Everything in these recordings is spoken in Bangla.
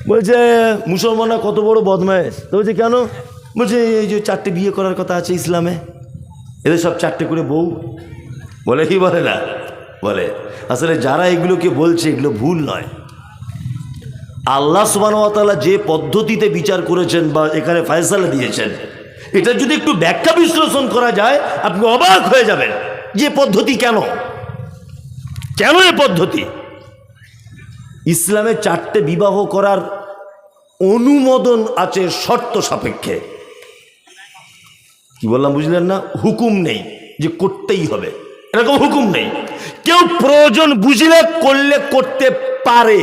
বলছে মুসলমানরা কত বড় বদমাইশ। তো বলছে কেন? বলছে এই যে 4টে বিয়ে করার কথা আছে ইসলামে, এদের সব 4টে করে বউ। বলে কি বলে না? বলে আসলে যারা এগুলোকে বলছে এগুলো ভুল নয়। আল্লাহ সুবহানাহু ওয়া তাআলা যে পদ্ধতিতে বিচার করেছেন বা এখানে ফয়সালা দিয়েছেন, এটা যদি একটু ব্যাখ্যা বিশ্লেষণ করা যায় আপনি অবাক হয়ে যাবেন যে পদ্ধতি কেন এ পদ্ধতি। ইসলামে 4টে বিবাহ করার অনুমোদন আছে শর্ত সাপেক্ষে। কি বললাম বুঝলেন না? হুকুম নেই যে করতেই হবে, এরকম হুকুম নেই। কেউ প্রয়োজন বুঝলে করলে করতে পারে,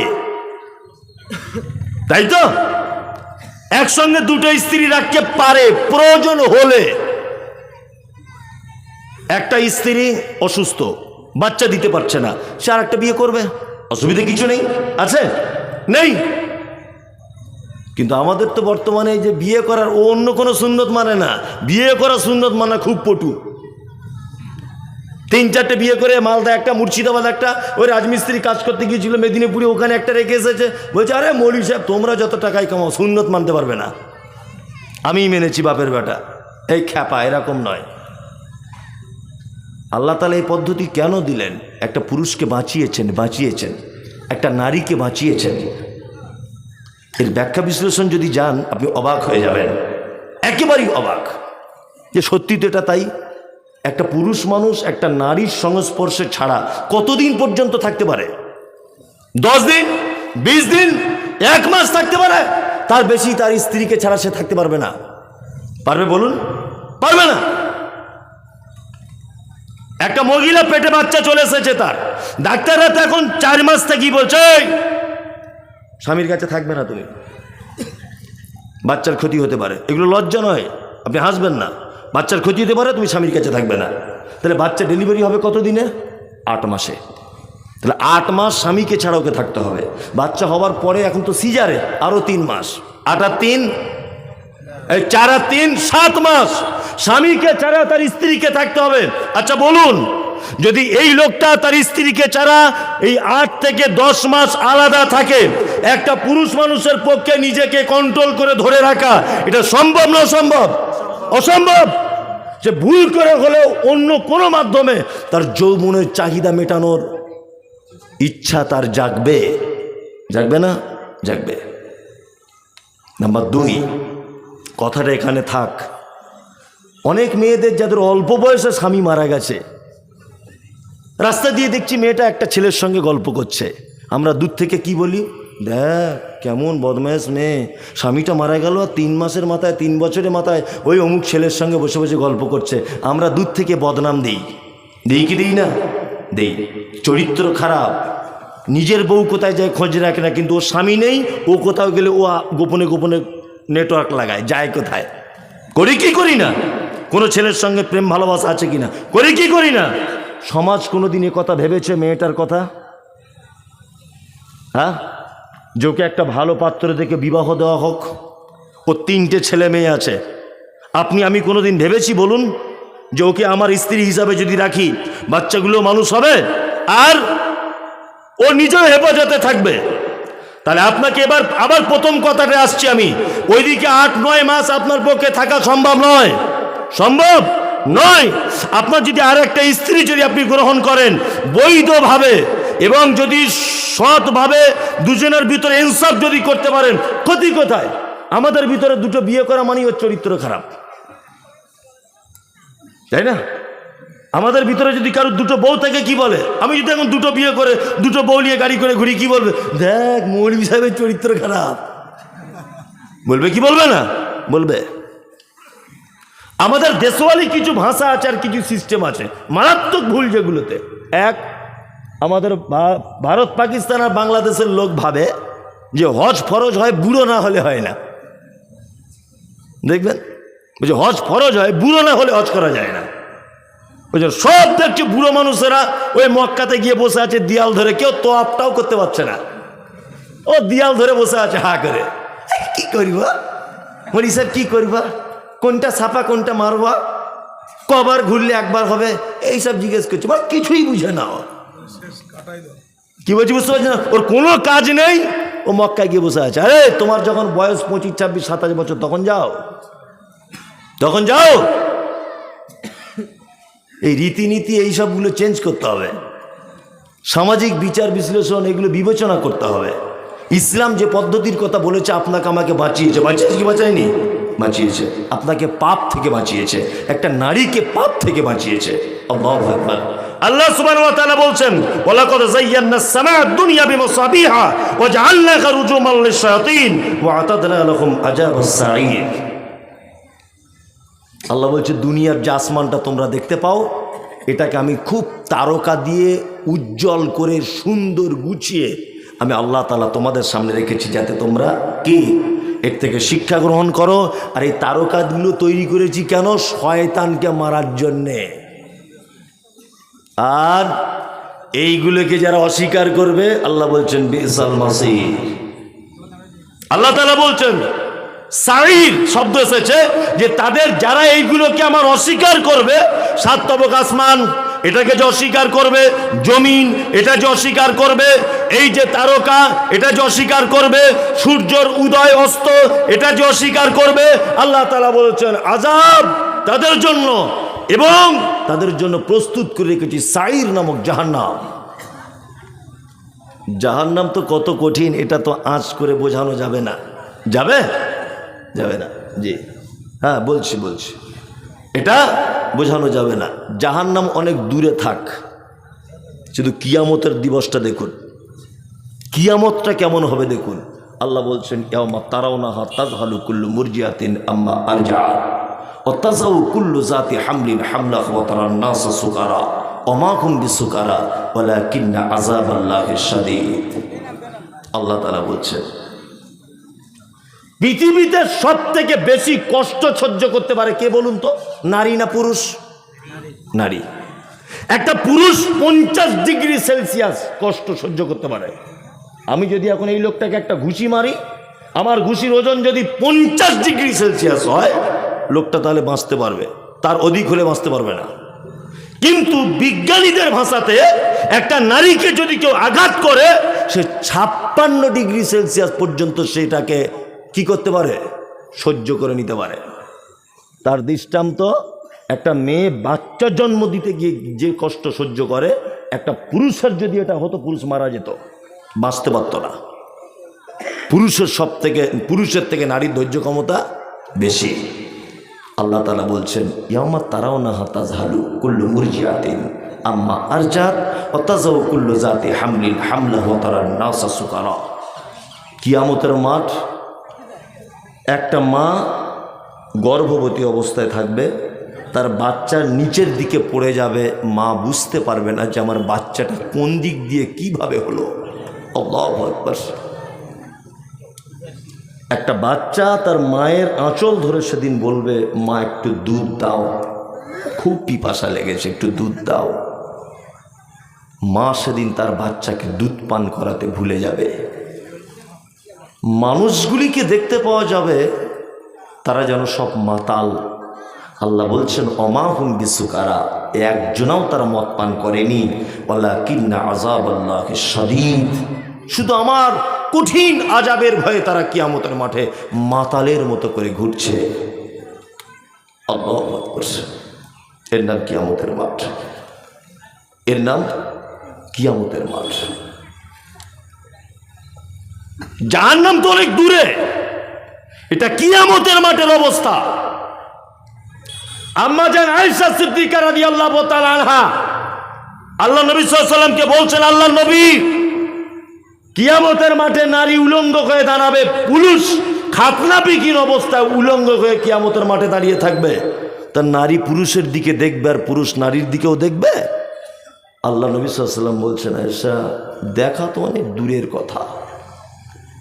তাই তো? একসঙ্গে 2টো স্ত্রী রাখতে পারে প্রয়োজন হলে। একটা স্ত্রী অসুস্থ, বাচ্চা দিতে পারছে না, সে আর একটা বিয়ে করবে, অসুবিধা কিছু নেই, আছে? নেই। কিন্তু আমাদের তো বর্তমানে এই যে বিয়ে করার ও অন্য কোনো সুন্নত মানে না, বিয়ে করা সুন্নত মানা খুব পটু। 3-4টে বিয়ে করে মালদা একটা, মুর্শিদাবাদ একটা, ওই রাজমিস্ত্রি কাজ করতে গিয়েছিল মেদিনীপুরে, ওখানে একটা রেখে এসেছে। বলছে আরে মৌলভী সাহেব তোমরা যত টাকাই কামাও সুন্নত মানতে পারবে না, আমি মেনেছি বাপের বেটা। এই খ্যাপা, এরকম নয়। আল্লাহ তাআলা এই পদ্ধতি কেন দিলেন? একটা পুরুষকে বাঁচিয়েছেন, একটা নারীকে বাঁচিয়েছেন। এর ব্যাখ্যা বিশ্লেষণ যদি যান আপনি অবাক হয়ে যাবেন, একেবারেই অবাক যে সত্যি তো এটা তাই। একটা পুরুষ মানুষ একটা নারীর সংস্পর্শে ছাড়া কতদিন পর্যন্ত থাকতে পারে? 10 দিন, 20 দিন, 1 মাস থাকতে পারে, তার বেশি তার স্ত্রীকে ছাড়া সে থাকতে পারবে না। পারবে বলুন? পারবে না। একটা মহিলা পেটে বাচ্চা চলে এসেছে, তার ডাক্তাররা তো এখন 4 মাস থেকে বলছে স্বামীর কাছে থাকবে না তুমি, বাচ্চার ক্ষতি হতে পারে। এগুলো লজ্জা নয়, আপনি হাসবেন না। বাচ্চার ক্ষতি হতে পারে, তুমি স্বামীর কাছে থাকবে না। তাহলে বাচ্চা ডেলিভারি হবে কত দিনে? 8 মাসে। তাহলে 8 মাস স্বামীকে ছাড়া ওকে থাকতে হবে। বাচ্চা হওয়ার পরে এখন তো সিজারে, আরও 3 মাস। 8 আর 3, 4 আর 3, 7 মাস স্বামীকে ছাড়া তার স্ত্রীকে থাকতে হবে। আচ্ছা বলুন, যদি এই লোকটা তার স্ত্রীকে ছাড়া এই 8 থেকে 10 মাস আলাদা থাকে, একটা পুরুষ মানুষের পক্ষে নিজেকে কন্ট্রোল করে ধরে রাখা এটা সম্ভব না? অসম্ভব, অসম্ভব। সে ভুল করে হলেও অন্য কোনো মাধ্যমে তার যৌবনের চাহিদা মেটানোর ইচ্ছা তার জাগবে, জাগবে না? জাগবে। নাম্বার 2, কথাটা এখানে থাক। অনেক মেয়েদের যাদের অল্প বয়সে স্বামী মারা গেছে, রাস্তা দিয়ে দেখছি মেয়েটা একটা ছেলের সঙ্গে গল্প করছে, আমরা দূর থেকে কি বলি? দেখ কেমন বদমাইশ মেয়ে, স্বামীটা মারা গেল আর 3 মাসের মাথায়, 3 বছরের মাথায় ওই অমুক ছেলের সঙ্গে বসে বসে গল্প করছে। আমরা দূর থেকে বদনাম দিই কি দিই না? দেই। চরিত্র খারাপ, নিজের বউ কোথায় যায় খোঁজ রাখে না, কিন্তু ওর স্বামী নেই, ও কোথাও গেলে ও গোপনে গোপনে নেটওয়ার্ক লাগায়, যায় কোথায়। করি কি করি না? কোনো ছেলের সঙ্গে প্রেম ভালোবাসা আছে কিনা? করি কি করি না? সমাজ কোনোদিন এ কথা ভেবেছে মেয়েটার কথা? হ্যাঁ, যে ওকে একটা ভালো পাত্র দেখে বিবাহ দেওয়া হোক, ও 3টে ছেলে মেয়ে আছে। আপনি আমি কোনোদিন ভেবেছি বলুন যে ওকে আমার স্ত্রী হিসাবে যদি রাখি বাচ্চাগুলো মানুষ হবে আর ও নিজেও হেফাজতে থাকবে? তাহলে আপনাকে এবার আবার প্রথম কথাটা আসছি আমি, ওইদিকে 8-9 মাস আপনার পক্ষে থাকা সম্ভব নয়, সম্ভব নয়। আপনার যদি আর একটা স্ত্রী যদি আপনি গ্রহণ করেন বৈধভাবে এবং যদি সৎভাবে দুজনের ভিতরে ইনসাফ যদি করতে পারেন, ক্ষতি কোথায়? আমাদের ভিতরে 2টো বিয়ে করা মানেই ওর চরিত্র খারাপ, তাই না? আমাদের ভিতরে যদি কারো 2টো বউ থাকে কি বলে? আমি যদি এখন 2টো বিয়ে করে 2টো বউ নিয়ে গাড়ি করে ঘুরি, কি বলবে? দেখ মৌলভী সাহেবের চরিত্র খারাপ, বলবে কি বলবে না? বলবে। আমাদের দেশওয়ালি কিছু ভাষা আছে আর কিছু সিস্টেম আছে, মারাত্মক ভুল যেগুলোতে। এক, আমাদের ভারত পাকিস্তান আর বাংলাদেশের লোক ভাবে যে হজ ফরজ হয়, বুড়ো না হলে হয় না। দেখবেন বলছে হজ ফরজ হয়, বুড়ো না হলে হজ করা যায় না। বুঝলেন? সব দেখছে বুড়ো মানুষেরা ওই মক্কাতে গিয়ে বসে আছে দিয়াল ধরে, কেউ তোয়াফটাও করতে পারছে না, ও দিয়াল ধরে বসে আছে হা করে। কি করবা বলি স্যার, কি করবা? কোনটা ছাপা কোনটা মারবা, কবার ঘুরলে একবার হবে, এইসব জিজ্ঞেস করছে। মানে কিছুই বুঝে না। কি বলছি বুঝতে পারছি না? ওর কোনো কাজ নেই, ও ও মক্কায় গিয়ে বসে আছে। আরে তোমার যখন বয়স 25, 26, 27 বছর তখন যাও, তখন যাও। এই রীতিনীতি এইসবগুলো চেঞ্জ করতে হবে, সামাজিক বিচার বিশ্লেষণ এগুলো বিবেচনা করতে হবে। ইসলাম যে পদ্ধতির কথা বলেছে আপনাকে আমাকে বাঁচিয়েছে, বাঁচিয়েছে কি বাঁচায়নি? বাঁচিয়েছে। আপনাকে পাপ থেকে বাঁচিয়েছে, একটা নারীকে পাপ থেকে বাঁচিয়েছে। আল্লাহু আকবার। আল্লাহ সুবহানাহু ওয়া তাআলা বলছেন, ওয়ালাকাদ যায়্যানাস সামাআদ দুনিয়া বিমাসাবিহা ওয়া জাআলনাহা রুজুমান লিশ-শায়াতিন ওয়া আতাদনা লাহুম আযাবাস সাঈর। আল্লাহ বলছে দুনিয়ার যে আসমানটা তোমরা দেখতে পাও, এটাকে আমি খুব তারকা দিয়ে উজ্জ্বল করে সুন্দর গুছিয়ে আমি আল্লাহ তাআলা তোমাদের সামনে রেখেছি, যাতে তোমরা কি এর থেকে শিক্ষা গ্রহণ করো। আর এই তারকাগুলো তৈরি করেছি কেন? শয়তানকে মারার জন্যে। আর এইগুলোকে যারা অস্বীকার করবে, আল্লাহ বলছেন বিসাল মাসির। আল্লাহ তাআলা বলছেন সাঈর শব্দ এসেছে যে তাদের যারা এইগুলোকে আমার অস্বীকার করবে, 7 তবক আসমান এটাকে যে অস্বীকার করবে, জমিন এটা যে অস্বীকার করবে, এই যে তারকা এটা যে অস্বীকার করবে, সূর্যের উদয় অস্ত এটা যে অস্বীকার করবে, আল্লাহ তাআলা বলেছেন আযাব তাদের জন্য, এবং তাদের জন্য প্রস্তুত করে রেখেছি সাঈর নামক জাহান্নাম। জাহান্নাম তো কত কঠিন, এটা তো আঁচ করে বোঝানো যাবে না। যাবে? যাবে না। জি হ্যাঁ বলছি, এটা বোঝানো যাবে না। জাহান্নাম অনেক দূরে থাক, শুধু কিয়ামতের দিবসটা দেখুন, কিয়ামতটা কেমন হবে দেখুন। আল্লাহ বলছেন ইয়াওমা তারাউনাহা তাযহালু কুল্লু মুরজিআতিন আম্মা আরজাআত ওয়া তাযাউ কুল্লু যাতি হামলিন হামলাহা ওয়া তারান নাসা সুকারা ওয়া মা হুম বিসুকারা ওয়ালাকিন্না আযাবাল্লাহি শাদীদ। আল্লাহ তাআলা বলছেন পৃথিবীতে সব থেকে বেশি কষ্ট সহ্য করতে পারে কে বলুন তো? নারী না পুরুষ? নারী। একটা পুরুষ 50 ডিগ্রি সেলসিয়াস কষ্ট সহ্য করতে পারে। আমি যদি এখন এই লোকটাকে একটা ঘুষি মারি, আমার ঘুষির ওজন যদি 50 ডিগ্রি সেলসিয়াস হয়, লোকটা তাহলে বাঁচতে পারবে, তার অধিক হলে বাঁচতে পারবে না। কিন্তু বিজ্ঞানীদের ভাষাতে একটা নারীকে যদি কেউ আঘাত করে, সে 56 ডিগ্রি সেলসিয়াস পর্যন্ত সেটাকে কি করতে পারে? সহ্য করে নিতে পারে। তার দৃষ্টান্ত একটা মেয়ে বাচ্চা জন্ম দিতে গিয়ে যে কষ্ট সহ্য করে, একটা পুরুষের যদি এটা হতো, পুরুষ মারা যেত, বাঁচতে পারত না। পুরুষের থেকে নারীর ধৈর্য ক্ষমতা বেশি। আল্লাহ তাআলা বলছেন ইয়াওমা তারাউনাহা তাযহালু কুল্লু মুরজিআতিন আম্মা আরজাআত ওয়া তাযাউ কুল্লু যাতি হামলিন হামলাহা ওয়া তারান নাসা সুকারা। কিয়ামতের মাঠ, একটা মা গর্ভবতী অবস্থায় থাকবে, তার বাচ্চার নিচের দিকে পড়ে যাবে, মা বুঝতে পারবে না যে আমার বাচ্চাটা কোন দিক দিয়ে কিভাবে হলো। আল্লাহু আকবার। একটা বাচ্চা তার মায়ের আঁচল ধরে সেদিন বলবে, মা একটু দুধ দাও, খুব পিপাসা লেগেছে, একটু দুধ দাও। মা সেদিন তার বাচ্চাকে দুধ পান করাতে ভুলে যাবে। মানুষগুলিকে দেখতে পাওয়া যাবে তারা যেন সব মাতাল। আল্লাহ বলছেন ওমা হুম বিসুকারা, একজনাও তারা মদ পান করেনি। ওয়ালাকিন্না আযাবাল্লাহি শাদীদ, শুধু আমার কঠিন আযাবের ভয়ে তারা কিয়ামতের মাঠে মাতালের মতো করে ঘুরছে। আল্লাহু আকবার। এর নাম কিয়ামতের মাঠ, এর নাম কিয়ামতের মাঠ। জাহান্নাম তো অনেক দূরে, এটা কিয়ামতের মাঠের অবস্থা। আম্মা জান আয়েশা সিদ্দিকা রাদিয়াল্লাহু তাআলা আনহা আল্লাহ নবী সাল্লাল্লাহু আলাইহি ওয়াসাল্লামকে বলছেন, আল্লাহ নবী, কিয়ামতের মাঠে নারী উলঙ্গ হয়ে দাঁড়াবে, পুরুষ খাতনাবিহীন অবস্থায় উলঙ্গ হয়ে কিয়ামতের মাঠে দাঁড়িয়ে থাকবে। তার নারী পুরুষের দিকে দেখবে আর পুরুষ নারীর দিকেও দেখবে। আল্লাহ নবী সাল্লাল্লাহু আলাইহি ওয়াসাল্লাম বলছেন, আয়েশা দেখা তো অনেক দূরের কথা,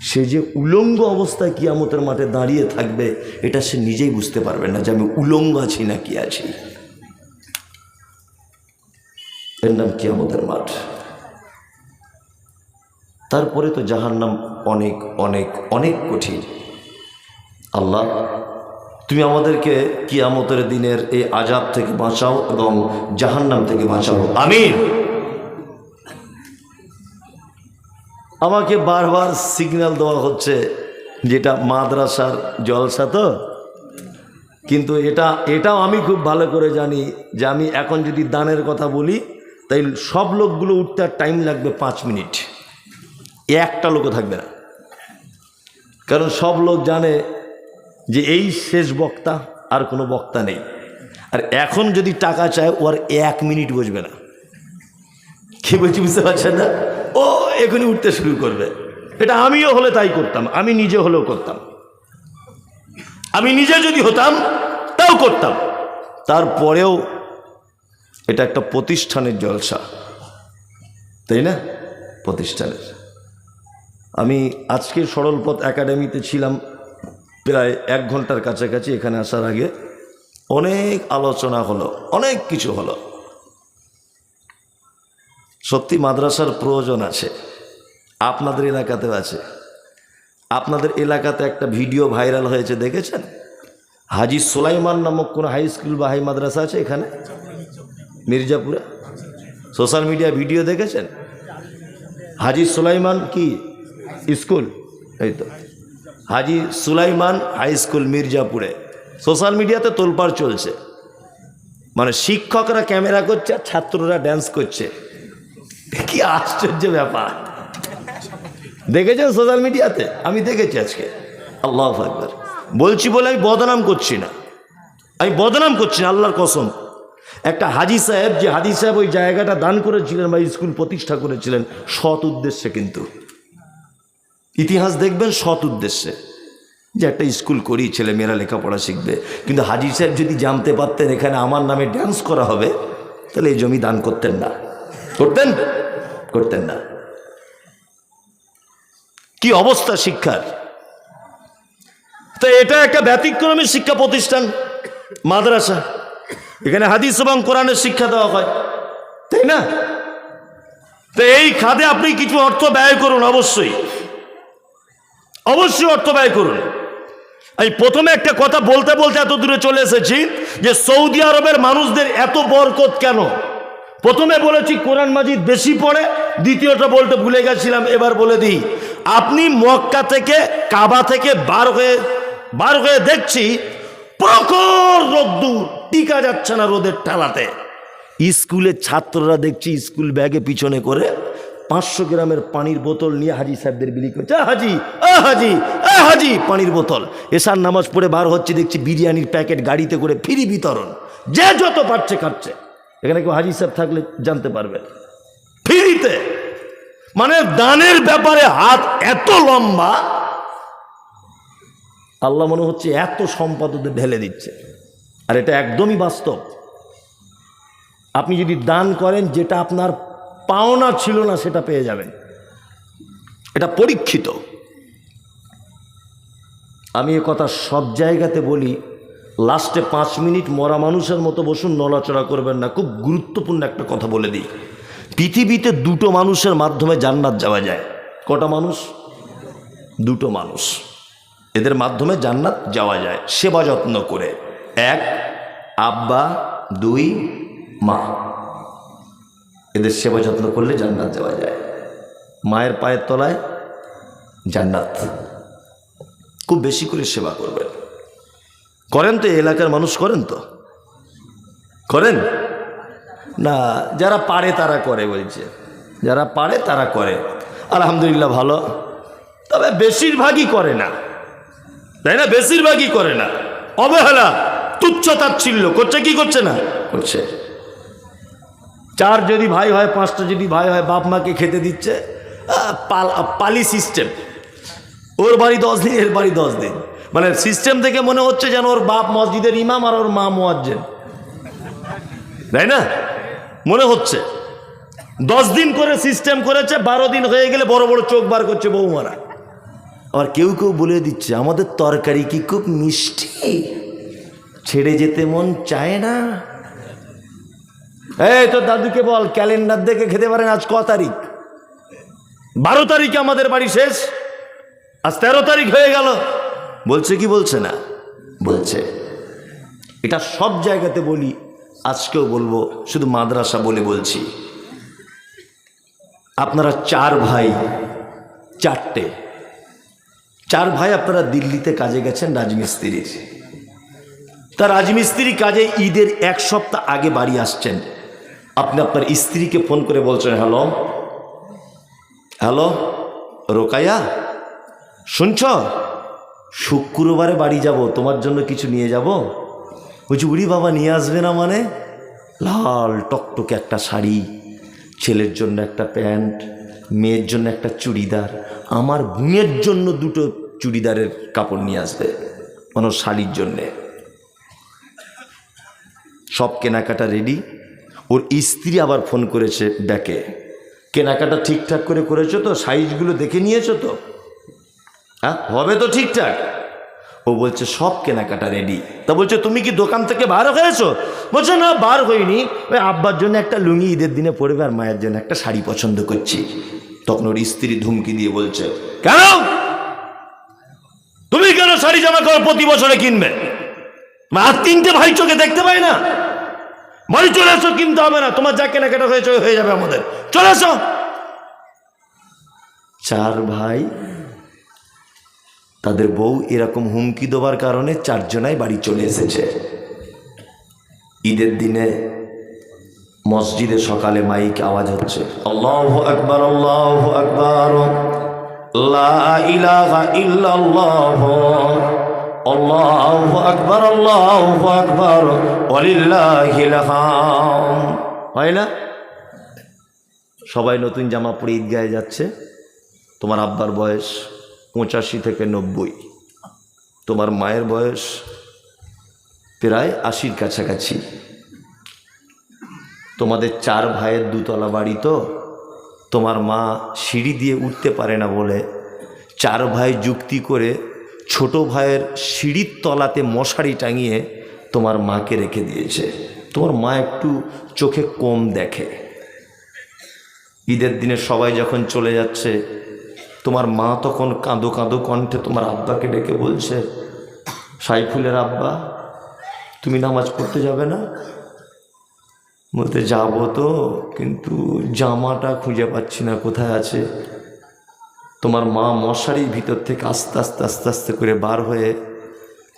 সে যে উলঙ্গ অবস্থায় কিয়ামতের মাঠে দাঁড়িয়ে থাকবে, এটা সে নিজেই বুঝতে পারবে না যে আমি উলঙ্গ আছি না কি আছি। এর নাম কিয়ামতের মাঠ। তারপরে তো জাহান্নাম অনেক অনেক অনেক কঠিন। আল্লাহ তুমি আমাদেরকে কিয়ামতের দিনের এই আযাব থেকে বাঁচাও এবং জাহান্নাম থেকে বাঁচাও, আমিন। আমাকে বারবার সিগন্যাল দেওয়া হচ্ছে যেটা মাদ্রাসার জলসা তো, কিন্তু এটাও আমি খুব ভালো করে জানি যে আমি এখন যদি দানের কথা বলি তাই সব লোকগুলো উঠতে আর টাইম লাগবে 5 মিনিট, একটা লোকও থাকবে না, কারণ সব লোক জানে যে এই শেষ বক্তা, আর কোনো বক্তা নেই। আর এখন যদি টাকা চায় ওর 1 মিনিট বসবে না। কি বলছি বুঝতে পারছেন না? ও এখনই উঠতে শুরু করবে। এটা আমিও হলে তাই করতাম, আমি নিজে হলেও করতাম, আমি নিজে যদি হতাম তাও করতাম। তারপরেও এটা একটা প্রতিষ্ঠানের জলসা, তাই না? প্রতিষ্ঠানের। আমি আজকে সরলপথ একাডেমিতে ছিলাম প্রায় 1 ঘন্টার কাছাকাছি। এখানে আসার আগে অনেক আলোচনা হলো, অনেক কিছু হলো। সত্যি মাদ্রাসার প্রয়োজন আছে, আপনাদের এলাকাতেও আছে। আপনাদের এলাকাতে একটা ভিডিও ভাইরাল হয়েছে, দেখেছেন? হাজি সুলাইমান নামক কোনো হাই স্কুল বা হাই মাদ্রাসা আছে এখানে মির্জাপুরে? সোশ্যাল মিডিয়া ভিডিও দেখেছেন? হাজি সুলাইমান কি স্কুল, এই তো হাজি সুলাইমান হাই স্কুল মির্জাপুরে। সোশ্যাল মিডিয়াতে তোলপাড় চলছে, মানে শিক্ষকরা ক্যামেরা করছে আর ছাত্ররা ড্যান্স করছে। কি আশ্চর্য ব্যাপার! দেখেছেন সোশ্যাল মিডিয়াতে? আমি দেখেছি আজকে। আল্লাহু আকবার। বলছি বলে আমি বদনাম করছি না, আমি বদনাম করছি না, আল্লাহর কসম। একটা হাজি সাহেব, যে হাজি সাহেব ওই জায়গাটা দান করেছিলেন বা স্কুল প্রতিষ্ঠা করেছিলেন সৎ উদ্দেশ্যে, কিন্তু ইতিহাস দেখবেন সৎ উদ্দেশ্যে, যে একটা স্কুল করি ছেলে মেয়েরা লেখাপড়া শিখবে। কিন্তু হাজি সাহেব যদি জানতে পারতেন এখানে আমার নামে ড্যান্স করা হবে, তাহলে এই জমি দান করতেন না। করতেন না। কি অবস্থা শিক্ষার! তো এটা একটা ব্যতিক্রমী শিক্ষা প্রতিষ্ঠান মাদ্রাসা। এখানে হাদিস এবং কোরআনের শিক্ষা দেওয়া হয়, তাই না? তো এই খাতে আপনি কিছু অর্থ ব্যয় করুন, অবশ্যই অর্থ ব্যয় করুন। আমি প্রথমে একটা কথা বলতে বলতে এত দূরে চলে এসেছি যে সৌদি আরবের মানুষদের এত বরকত কেন। প্রথমে বলেছি কোরআন মাজিদ বেশি পড়ে, দ্বিতীয়টা বলতে ভুলে গেছিলাম, এবার বলে দিই। আপনি মক্কা থেকে, কাবা থেকে বার হয়ে দেখছি প্রখর রোদ্দুর, টিকা যাচ্ছে না রোদের ঠালাতে। স্কুলের ছাত্ররা দেখছি স্কুল ব্যাগে পিছনে করে 500 গ্রামের পানির বোতল নিয়ে হাজি সাহেবদের বিলি করছে। হাজি হাজি হাজি পানির বোতল। এশার নামাজ পড়ে বার হচ্ছে, দেখছি বিরিয়ানির প্যাকেট গাড়িতে করে ফ্রি বিতরণ, যে যত পারছে খাচ্ছে। এখানে কেউ হাজি সাহেব থাকলে জানতে পারবে, ফ্রিতে। মানে দানের ব্যাপারে হাত এত লম্বা, আল্লাহ মনে হচ্ছে এত সম্পদ ওদের ঢেলে দিচ্ছে। আর এটা একদমই বাস্তব। আপনি যদি দান করেন, যেটা আপনার পাওনা ছিল না সেটা পেয়ে যাবেন, এটা পরীক্ষিত। আমি এ কথা সব জায়গাতে বলি। লাস্টে 5 মিনিট মরা মানুষের মতো বসুন, নড়াচড়া করবেন না। খুব গুরুত্বপূর্ণ একটা কথা বলে দিই। পৃথিবীতে 2টো মানুষের মাধ্যমে জান্নাত যাওয়া যায়। কটা মানুষ? 2টো মানুষ। এদের মাধ্যমে জান্নাত যাওয়া যায় সেবা যত্ন করে। 1 আব্বা, 2 মা। এদের সেবা যত্ন করলে জান্নাত যাওয়া যায়। মায়ের পায়ের তলায় জান্নাত। খুব বেশি করে সেবা করবেন। করেন তো? এলাকার মানুষ করেন তো? করেন না? যারা পারে তারা করে, বলছে যারা পারে তারা করে। আলহামদুলিল্লাহ, ভালো। তবে বেশিরভাগই করে না, তাই না? বেশিরভাগই করে না। অবহেলা, তুচ্ছ তাচ্ছিল্য করছে। কি করছে না? করছে। 4 যদি ভাই হয়, 5টা যদি ভাই হয়, বাপ মাকে খেতে দিচ্ছে। পালি সিস্টেম। ওর বাড়ি 10 দিন, এর বাড়ি 10 দিন। মানে সিস্টেম থেকে মনে হচ্ছে যেন ওর বাপ মসজিদের ইমাম আর ওর মা মুয়াজ্জিন, তাই না? মনে হচ্ছে 10 দিন করে সিস্টেম করেছে। 12 দিন হয়ে গেলে বড় বড় চোখ বার করছে বৌমারা। আবার কেউ কেউ বলে দিচ্ছে, আমাদের তরকারি কি খুব মিষ্টি, ছেড়ে যেতে মন চায় না। এই তো দাদুকে বল, ক্যালেন্ডার দেখে খেতে পারেন আজ ক তারিখ? 12 তারিখে আমাদের বাড়ি শেষ, আজ 13 তারিখ হয়ে গেল। বলছে কি বলছে না? বলছে। এটা সব জায়গাতে বলি, আজকেও বলবো, শুধু মাদ্রাসা বলে বলছি। আপনারা 4 ভাই, চারটে, চার ভাই আপনারা দিল্লিতে কাজে গেছেন রাজমিস্ত্রির। তা রাজমিস্ত্রি কাজে ঈদের এক সপ্তাহ আগে বাড়ি আসছেন। আপনি আপনার স্ত্রীকে ফোন করে বলছেন, হ্যালো হ্যালো রোকাইয়া, শুনছ, শুক্রবারে বাড়ি যাব, তোমার জন্য কিছু নিয়ে যাব। বলছি, উড়ি বাবা, নিয়ে আসবে না মানে? লাল টকটকে একটা শাড়ি, ছেলের জন্য একটা প্যান্ট, মেয়ের জন্য একটা চুড়িদার, আমার বোনের জন্য দুটো চুড়িদারের কাপড় নিয়ে আসবে, মানে শাড়ির জন্যে। সব কেনাকাটা রেডি। ওর স্ত্রী আবার ফোন করেছে ব্যাকে, কেনাকাটা ঠিকঠাক করে করেছো তো? সাইজগুলো দেখে নিয়েছো তো? হ্যাঁ, হবে তো ঠিকঠাক? ও বলছে সব কেনাকাটা রেডি। তা বলছে তুমি কি দোকান থেকে বার হয়েছো? বলছে না, বার হইনি, ওই আব্বার জন্য একটা লুঙ্গি ঈদের দিনে পরবে আর মায়ের জন্য একটা শাড়ি পছন্দ করছি। তখন ওর স্ত্রী ধুমকি দিয়ে বলছে, কেন তুমি কেন শাড়ি জামা কাপড় প্রতি বছরে কিনবে? আর তিনটে ভাই চোখে দেখতে পাই না? বাড়ি চলে এসো, কিনতে হবে না, তোমার যা কেনাকাটা হয়েছে হয়ে যাবে, আমাদের চলে এসো। চার ভাই, তাদের বউ এরকম হুমকি দেওয়ার কারণে চারজনাই বাড়ি চলে এসেছে। ঈদের দিনে মসজিদে সকালে মাইক আওয়াজ হচ্ছে, আল্লাহু আকবার আল্লাহু আকবার, লা ইলাহা ইল্লাল্লাহ, আল্লাহু আকবার আল্লাহু আকবার, ওয়ালিল্লাহিল হামদ। হয় না? সবাই নতুন জামা পরে ঈদগাহে যাচ্ছে। তোমার আব্বার বয়স 85 থেকে 90, তোমার মায়ের বয়স প্রায় 80-র কাছাকাছি। তোমাদের চার ভাইয়ের দুতলা বাড়ি, তো তোমার মা সিঁড়ি দিয়ে উঠতে পারে না বলে চার ভাই যুক্তি করে ছোট ভাইয়ের সিঁড়ির তলাতে মশারি টাঙিয়ে তোমার মাকে রেখে দিয়েছে। তোমার মা একটু চোখে কম দেখে। ঈদের দিনে সবাই যখন চলে যাচ্ছে, তোমার মা তখন কাঁদো কাঁদো কণ্ঠে তোমার আব্বাকে ডেকে বলছে, সাইফুলের আব্বা, তুমি নামাজ পড়তে যাবে না? বলতে যাবো তো, কিন্তু জামাটা খুঁজে পাচ্ছি না, কোথায় আছে। তোমার মা মশারির ভিতর থেকে আস্তে আস্তে আস্তে আস্তে করে বার হয়ে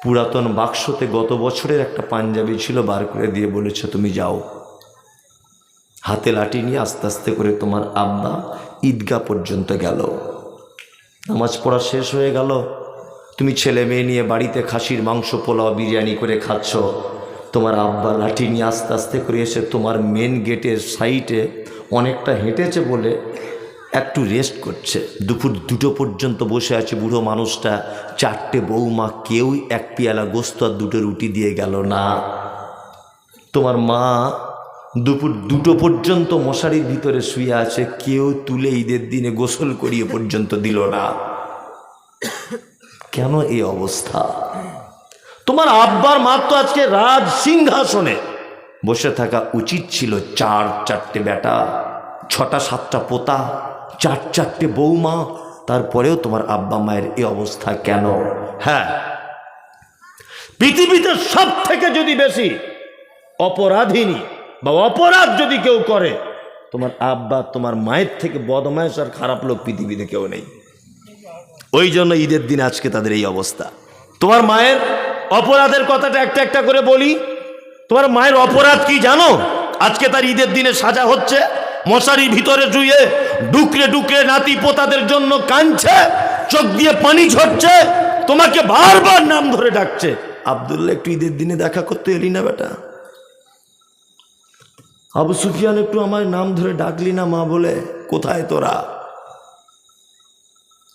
পুরাতন বাক্সতে গত বছরের একটা পাঞ্জাবি ছিল, বার করে দিয়ে বলেছে, তুমি যাও। হাতে লাঠি নিয়ে আস্তে আস্তে করে তোমার আব্বা ঈদগাহ পর্যন্ত গেল। নামাজ পড়া শেষ হয়ে গেল, তুমি ছেলে মেয়ে নিয়ে বাড়িতে খাসির মাংস, পোলাও, বিরিয়ানি করে খাচ্ছ। তোমার আব্বা লাঠি নিয়ে আস্তে আস্তে করে এসে তোমার মেন গেটের সাইডে অনেকটা হেঁটেছে বলে একটু রেস্ট করছে। দুপুর 2টো পর্যন্ত বসে আছে বুড়ো মানুষটা। 4টে বৌমা, কেউ এক পেয়ালা গোস্ত আর 2টো রুটি দিয়ে গেল না। তোমার মা দুপুর 2টো পর্যন্ত মশারির ভিতরে শুয়ে আছে, কেউ তুলে ঈদের দিনে গোসল করিয়ে পর্যন্ত দিল না। কেন এই অবস্থা? তোমার আব্বার মাত্র আজকে রাজ সিংহাসনে বসে থাকা উচিত ছিল। 4-4টে বেটা, 6টা-7টা পোতা, 4-4টে বৌমা, তারপরেও তোমার আব্বা মায়ের এই অবস্থা কেন? হ্যাঁ, পৃথিবীতে সব থেকে যদি বেশি অপরাধিনী বা অপরাধ যদি কেউ করে, তোমার আব্বা তোমার মায়ের থেকে বদমায়েশ আর খারাপ লোক পৃথিবীতে কেউ নেই। ওই জন্য ঈদের দিন আজকে তাদের এই অবস্থা। তোমার মায়ের অপরাধের কথাটা একটা একটা করে বলি। তোমার মায়ের অপরাধ কি জানো? আজকে তার ঈদের দিনে সাজা হচ্ছে, মশারির ভিতরে শুয়ে ডুকরে ডুকরে নাতি পোতাদের জন্য কাঁদছে, চোখ দিয়ে পানি ঝরছে, তোমাকে বারবার নাম ধরে ডাকছে, আব্দুল্লাহ একটু ঈদের দিনে দেখা করতে এলি না বেটা? আবু সুফিয়ান একটু আমার নাম ধরে ডাকলি না মা বলে? কোথায় তোরা?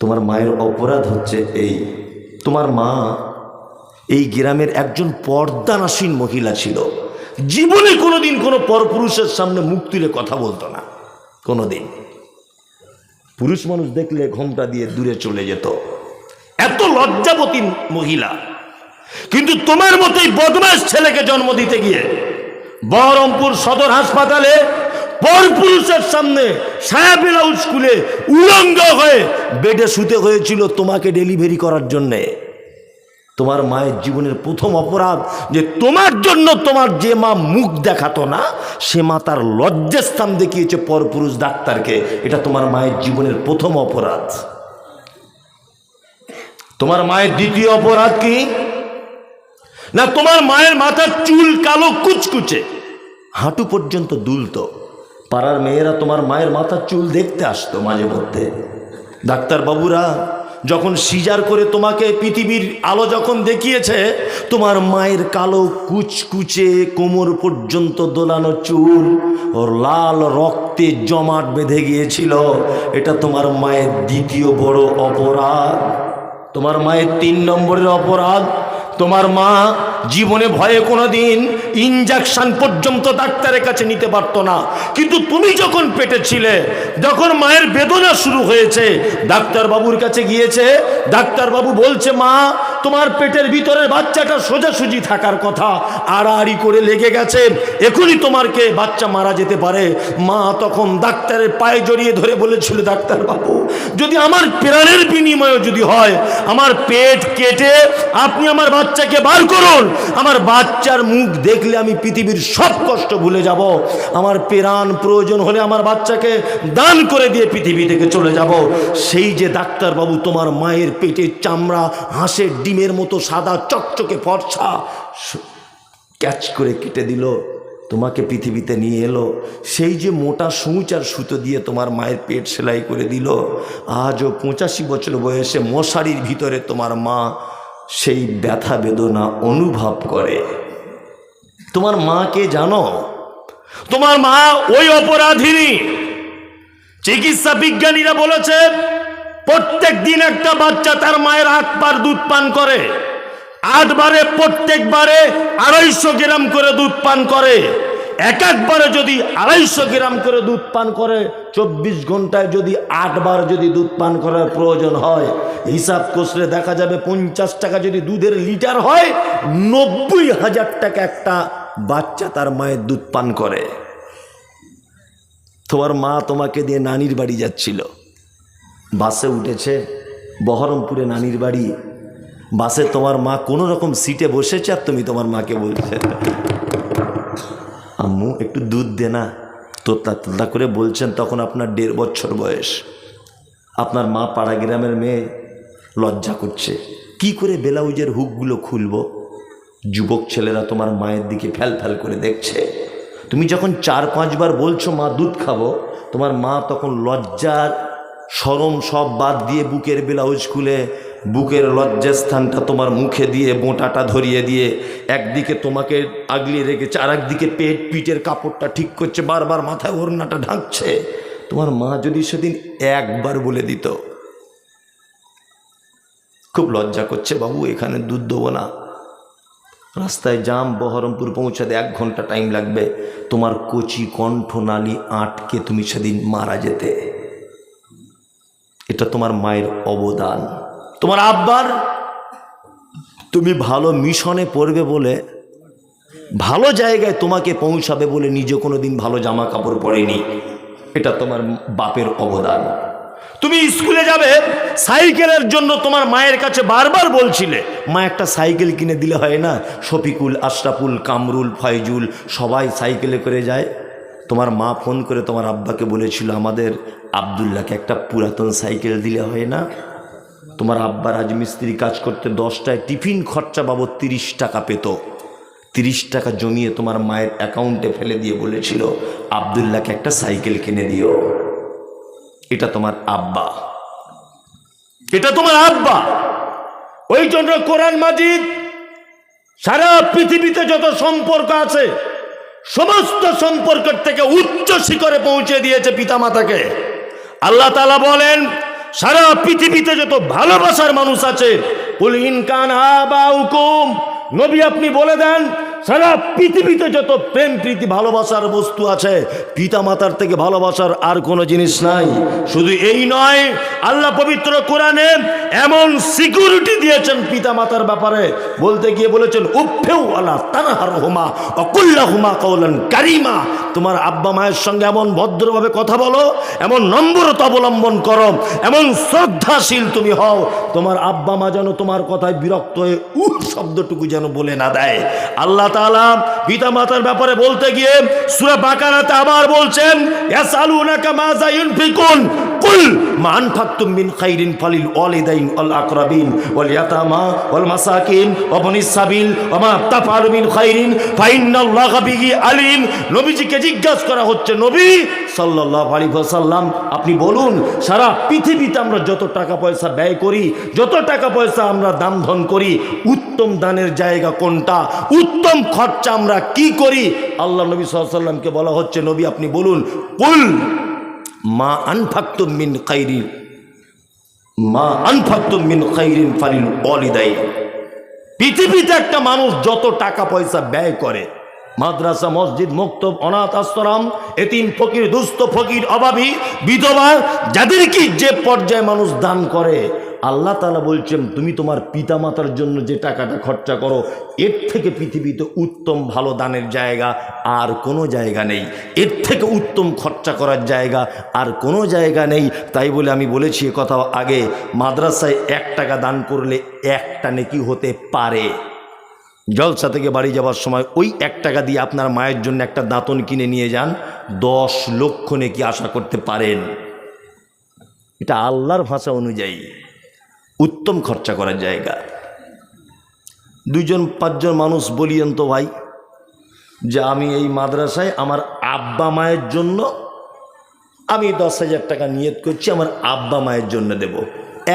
তোমার মায়ের অপরাধ হচ্ছে এই, তোমার মা এই গ্রামের একজন পর্দানাসীন মহিলা ছিল। জীবনে কোনোদিন কোনো পরপুরুষের সামনে মুখ তুলে কথা বলতো না, কোনোদিন। পুরুষ মানুষ দেখলে ঘোমটা দিয়ে দূরে চলে যেত, এত লজ্জাবতী মহিলা। কিন্তু তোমার মতোই বদমাশ ছেলেকে জন্ম দিতে গিয়ে বহরমপুর সদর হাসপাতালে পরপুরুষের সামনে সায়া ব্লাউজ খুলে উলঙ্গ হয়ে বেডে শুতে হয়েছিল তোমাকে ডেলিভারি করার জন্যে। তোমার মায়ের জীবনের প্রথম অপরাধ যে তোমার জন্য তোমার যে মা মুখ দেখাতো না, সে মা তার লজ্জাস্থান দেখিয়েছে পরপুরুষ ডাক্তারকে। এটা তোমার মায়ের জীবনের প্রথম অপরাধ। তোমার মায়ের দ্বিতীয় অপরাধ কি? না, তোমার মায়ের মাথার চুল কালো কুচকুচে, হাঁটু পর্যন্ত দুলতো। পাড়ার মেয়েরা তোমার মায়ের মাথার চুল দেখতে আসতো মাঝে মধ্যে। ডাক্তারবাবুরা যখন সিজার করে তোমাকে পৃথিবীর আলো যখন দেখিয়েছে, তোমার মায়ের কালো কুচকুচে কোমর পর্যন্ত দোলানো চুল ওর লাল রক্তে জমাট বেঁধে গিয়েছিল। এটা তোমার মায়ের দ্বিতীয় বড় অপরাধ। তোমার মায়ের 3 নম্বরের অপরাধ, তোমার মা জীবনে ভয়ে কোনোদিন ইনজেকশন পর্যন্ত ডাক্তারের কাছে নিতে পারতো না। কিন্তু তুমি যখন পেটে ছিলে, যখন মায়ের বেদনা শুরু হয়েছে, ডাক্তারবাবুর কাছে গিয়েছে, ডাক্তারবাবু বলছে মা তোমার পেটের ভিতরের বাচ্চাটা সোজাসুজি থাকার কথা, আড়াআড়ি করে লেগে গেছে, এখনই তোমারকে বাচ্চা মারা যেতে পারে। মা তখন ডাক্তারের পায়ে জড়িয়ে ধরে বলেছিল, ডাক্তারবাবু যদি আমার প্রাণের বিনিময়ে যদি হয়, আমার পেট কেটে আপনি আমার বাচ্চাকে বার করুন, আমার বাচ্চার মুখ দেখলে আমি পৃথিবীর সব কষ্ট ভুলে যাব। আমার প্রাণ প্রয়োজন হলে আমার বাচ্চাকে দান করে দিয়ে পৃথিবী থেকে চলে যাব। সেই যে ডাক্তারবাবু তোমার মায়ের পেটের চামড়া হাঁসের ডিমের মতো সাদা চকচকে ফর্সা ক্যাচ করে কেটে দিল, তোমাকে পৃথিবীতে নিয়ে এলো, সেই যে মোটা সূচ আর সুতো দিয়ে তোমার মায়ের পেট সেলাই করে দিল, আজও 85 বছর বয়সে মশারির ভিতরে তোমার মা সেই ব্যথা বেদনা অনুভব করে। তোমার মাকে জানো? তোমার মা ওই অপরাধিনী। চিকিৎসা বিজ্ঞানীরা বলেছে প্রত্যেক দিন একটা বাচ্চা তার মায়ের 8 বার দুধ পান করে, 8 বারে প্রত্যেকবারে 250 গ্রাম করে দুধ পান করে। এক একবারে যদি 250 গ্রাম করে দুধ পান করে, 24 ঘন্টায় যদি 8 বার যদি দুধ পান করার প্রয়োজন হয়, হিসাব কষলে দেখা যাবে 50 টাকা যদি দুধের লিটার হয়, 90,000 টাকা একটা বাচ্চা তার মায়ের দুধ পান করে। তোমার মা তোমাকে দিয়ে নানির বাড়ি যাচ্ছিল, বাসে উঠেছে, বহরমপুরে নানির বাড়ি। বাসে তোমার মা কোনো রকম সিটে বসেছে, আর তুমি তোমার মাকে বলছে আম্মু একটু দুধ দে না, তোতা করে বলছেন। তখন আপনার 1.5 বছর বয়স। আপনার মা পাড়া গ্রামের মেয়ে, লজ্জা করছে, কি করে ব্লাউজের হুকগুলো খুলবো। যুবক ছেলেরা তোমার মায়ের দিকে ফ্যাল ফ্যাল করে দেখছে। তুমি যখন 4-5 বার বলছো মা দুধ খাবো, তোমার মা তখন লজ্জার শরম সব বাদ দিয়ে বুকের ব্লাউজ খুলে বুকের লজ্জাস্থানটা তোমার মুখে দিয়ে বোঁটাটা ধরিয়ে দিয়ে একদিকে তোমাকে আগলিয়ে রেখেছে, আর একদিকে পিঠের কাপড়টা ঠিক করছে, বারবার মাথায় ওড়নাটা ঢাকছে। তোমার মা যদি সেদিন একবার বলে দিত খুব লজ্জা করছে বাবু এখানে দুধ দেবো না, রাস্তায় জাম, বহরমপুর পৌঁছাতে 1 ঘন্টা টাইম লাগবে, তোমার কচি কণ্ঠনালী আটকে তুমি সেদিন মারা যেতে। এটা তোমার মায়ের অবদান। তোমার আব্বার, তুমি ভালো মিশনে পড়বে বলে, ভালো জায়গায় তোমাকে পৌঁছাবে বলে নিজে কোনোদিন ভালো জামা কাপড় পরেনি, এটা তোমার বাপের অবদান। তুমি স্কুলে যাবে, সাইকেলের জন্য তোমার মায়ের কাছে বারবার বলছিলে, মা একটা সাইকেল কিনে দিলে হয় না? শফিকুল, আশরাফুল, কামরুল, ফয়জুল সবাই সাইকেলে করে যায়। তোমার মা ফোন করে তোমার আব্বাকে বলেছিল আমাদের আবদুল্লাহকে একটা পুরাতন সাইকেল দিলে হয় না? তোমার আব্বা রাজমিস্ত্রি কাজ করতে 10টায় টিফিন খরচা বাবদ 30 টাকা পেত। 30 টাকা জমিয়ে তোমার মায়ের অ্যাকাউন্টে ফেলে দিয়ে বলেছিল আবদুল্লাহকে একটা সাইকেল কিনে দিও। এটা তোমার আব্বা, এটা তোমার আব্বা। ওই জন্য কোরআন মাজিদ সারা পৃথিবীতে যত সম্পর্ক আছে সমস্ত সম্পর্কের থেকে উচ্চ শিখরে পৌঁছে দিয়েছে পিতামাতাকে। আল্লাহ তাআলা বলেন সারা পৃথিবীতে যত ভালোবাসার মানুষ আছে, কুল ইন কানা আবাউকুম, নবী আপনি বলে দেন সারা পৃথিবীতে যত প্রেম প্রীতি ভালোবাসার বস্তু আছে, পিতা মাতার থেকে ভালোবাসার আর কোনো জিনিস নাই। শুধু এই নয়, আল্লাহ পবিত্র কোরআনে এমন সিকিউরিটি দিয়েছেন পিতা মাতার ব্যাপারে, বলতে গিয়ে বলেছেন উফেউ আলা তানহারহুমা ওয়া কুল্লাহুমা কাওলান কারীমা। তোমার আব্বা মায়ের সঙ্গে এমন ভদ্রভাবে কথা বলো, এমন নম্রতা অবলম্বন করো, এমন শ্রদ্ধাশীল তুমি হও, তোমার আব্বা মা যেন তোমার কথায় বিরক্ত হয়ে শব্দটুকু যেন বলে না দেয়। আল্লাহ তাআলা পিতা মাতার ব্যাপারে বলতে গিয়ে সূরা বাকারাতে আবার বলছেন ইয়াসআলুনাকা মাযা ইউনফিকুন কুল মা আনফাকতুম মিন খাইরিন ফালিল ওয়ালিদাইন ওয়াল আকরাবিন ওয়াল ইয়াতামা ওয়াল মাসাকিন ওয়া বনিস সাবিল ওয়া মা তাফআলু মিন খাইরিন ফাইন্নাল্লাহা বিহি আলিম। নবীজিকে জিজ্ঞাসা করা হচ্ছে, নবী সাল্লাল্লাহু আলাইহি ওয়াসাল্লাম আপনি বলুন, সারা পৃথিবীতে আমরা যত টাকা পয়সা ব্যয় করি, যত টাকা পয়সা আমরা দান ধন করি, উত্তম দানের জায়গা কোনটা, উত্তম খরচা আমরা কি করি? আল্লাহ নবী সাল্লাল্লাহু আলাইহি ওয়াসাল্লামকে বলা হচ্ছে, নবী আপনি বলুন, কুল মা আনফাকতুম মিন খাইরিন ফালিল ওয়ালিদাইন। পৃথিবীতে একটা মানুষ যত টাকা পয়সা ব্যয় করে, মাদ্রাসা, মসজিদ, মক্তব, অনাথ আশ্রম, এতিম, ফকির, দুস্থ, ফকির, অভাবী, বিধবা, যাদেরকে যে পর্যায়ে মানুষ দান করে, আল্লাহ তাআলা বলছেন তুমি তোমার পিতামাতার জন্য যে টাকাটা খরচা করো, এর থেকে পৃথিবীতে উত্তম ভালো দানের জায়গা আর কোনো জায়গা নেই, এর থেকে উত্তম খরচা করার জায়গা আর কোনো জায়গা নেই। তাই বলে আমি বলেছি এ কথা আগে, মাদ্রাসায় 1 টাকা দান করলে 1টা নেকি হতে পারে। জলসা থেকে বাড়ি যাওয়ার সময় ওই 1 টাকা দিয়ে আপনার মায়ের জন্য একটা দাঁতন কিনে নিয়ে যান, 10 লক্ষ নেকি আশা করতে পারেন। এটা আল্লাহর ভাষা অনুযায়ী উত্তম খরচা করার জায়গা। 2-5 জন মানুষ বলিয়েন তো ভাই যে আমি এই মাদ্রাসায় আমার আব্বা মায়ের জন্য আমি 10,000 টাকা নিয়ত করছি, আমার আব্বা মায়ের জন্য দেব।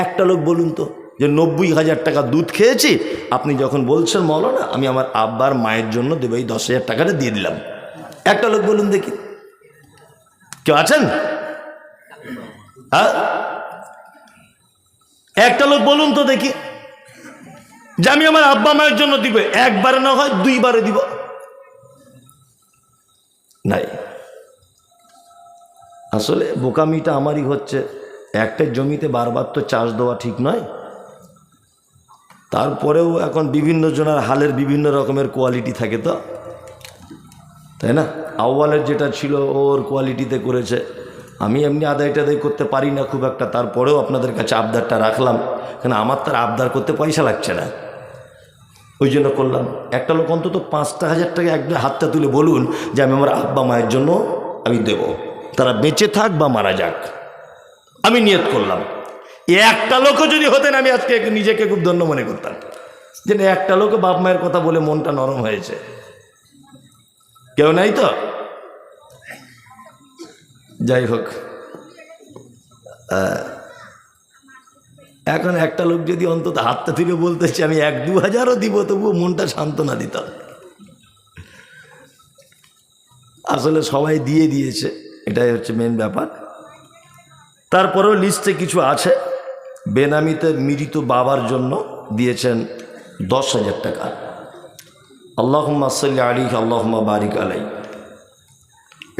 একটা লোক বলুন তো যে 90,000 টাকা দুধ খেয়েছি, আপনি যখন বলছেন মৌলানা আমি আমার আব্বার মায়ের জন্য দেবো, এই 10,000 টাকাটা দিয়ে দিলাম। একটা লোক বলুন দেখি, কেউ আছেন? হ্যাঁ, একটা লোক বলুন তো দেখি যে আমি আমার আব্বা মায়ের জন্য দিব, একবারে না হয় 2 বারে দিব। নাই, আসলে বোকামিটা আমারই হচ্ছে। একটা জমিতে বারবার তো চাষ দেওয়া ঠিক নয়। তারপরেও এখন বিভিন্ন জনের হালের বিভিন্ন রকমের কোয়ালিটি থাকে, তো তাই না? আউয়ালের যেটা ছিল ওর কোয়ালিটিতে করেছে, আমি এমনি আদায় টাদায় করতে পারি না খুব একটা, তারপরেও আপনাদের কাছে আবদারটা রাখলাম, কেন আমার তার আবদার করতে পয়সা লাগছে না, ওই জন্য করলাম। একটা লোক অন্তত 5,000 টাকা একদম হাতটা তুলে বলুন যে আমি আমার আব্বা মায়ের জন্য আমি দেব, তারা বেঁচে থাক বা মারা যাক, আমি নিয়ত করলাম। একটা লোকও যদি হতেন আমি আজকে নিজেকে খুব ধন্য মনে করতাম যে একটা লোকও বাপ মায়ের কথা বলে মনটা নরম হয়েছে। কেউ নাই তো? যাই হোক, এখন একটা লোক যদি অন্তত হাতটা তুলে বলতেছে আমি 1-2 হাজারও দিব, তবুও মনটা সান্ত্বনা দিতাম। আসলে সবাই দিয়ে দিয়েছে, এটাই হচ্ছে মেন ব্যাপার। তারপরেও লিস্টে কিছু আছে, বেনামিতে মৃত বাবার জন্য দিয়েছেন 10,000 টাকা। আল্লাহুম্মা সাল্লি আলাইহি আল্লাহুম্মা বারিক আলাইহি।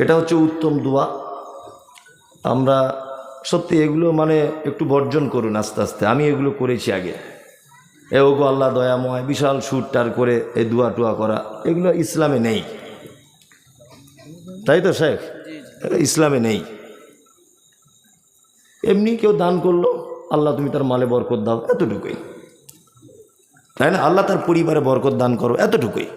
এটা হচ্ছে উত্তম দোয়া। আমরা সত্যি এগুলো মানে একটু বর্জন করুন আস্তে আস্তে। আমি এগুলো করেছি আগে, ওগো আল্লাহ দয়াময়, বিশাল সুরটার করে এই দোয়া টোয়া করা, এগুলো ইসলামে নেই, তাই তো শেখ? ইসলামে নেই। এমনি কেউ দান করলো, আল্লাহ তুমি তার মালে বরকত দাও, এতটুকুই, তাই না? আল্লাহ তার পরিবারে বরকত দান করো, এতটুকুই।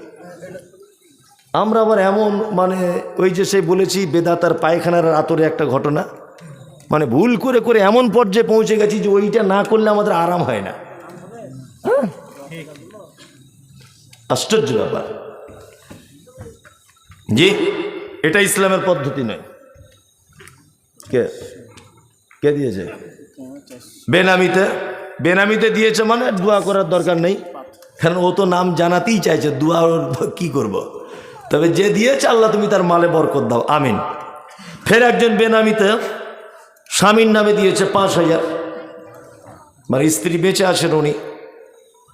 আমরা আবার এমন মানে ওই যে সে বলেছি বেদাতার পায়খানার আতরে একটা ঘটনা, মানে ভুল করে করে এমন পর্যায়ে পৌঁছে গেছি যে ওইটা না করলে আমাদের আরাম হয় না। আশ্চর্য ব্যাপার। জি, এটা ইসলামের পদ্ধতি নয়। কে কে দিয়েছে? বেনামিতে দিয়েছে, মানে দোয়া করার দরকার নেই, কারণ ও তো নাম জানাতেই চাইছে, দোয়া কি করব। তবে যে দিয়েছে আল্লাহ তুমি তার মালে বরকত দাও, আমিন। ফের একজন বেনামিতে স্বামীর নামে দিয়েছে 5,000, মানে স্ত্রী বেঁচে আছেন উনি,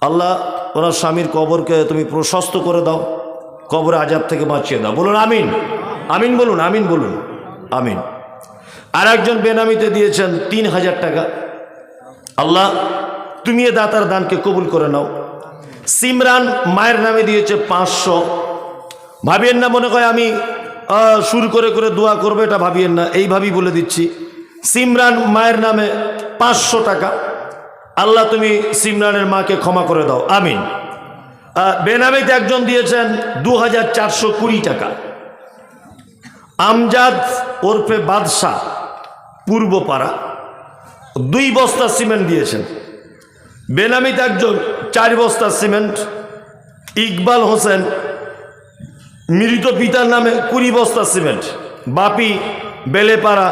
আল্লাহ ওনার স্বামীর কবরকে তুমি প্রশস্ত করে দাও, কবরে আযাব থেকে বাঁচিয়ে দাও। বলুন আমিন, আমিন বলুন, আমিন বলুন, আমিন। আর একজন বেনামিতে দিয়েছেন 3,000 টাকা, আল্লাহ তুমি এ দাতার দানকে কবুল করে নাও। সিমরান মায়ের নামে দিয়েছে 500। ভাবিয়েন না মনে হয় আমি শুরু করে করে দোয়া করবো, এটা ভাবিয়েন না, এইভাবেই বলে দিচ্ছি। সিমরান মায়ের নামে 500 টাকা, আল্লাহ তুমি সিমরানের মাকে ক্ষমা করে দাও, আমিন। বেনামিতে একজন দিয়েছেন 2,420 টাকা। আমজাদ ওরফে বাদশাহ, পূর্বপাড়া, 2 বস্তা সিমেন্ট দিয়েছেন। বেনামিতে একজন 4 বস্তা সিমেন্ট। ইকবাল হোসেন মৃত পিতার নামে 20 বস্তা সিমেন্ট। বাপি বেলেপাড়া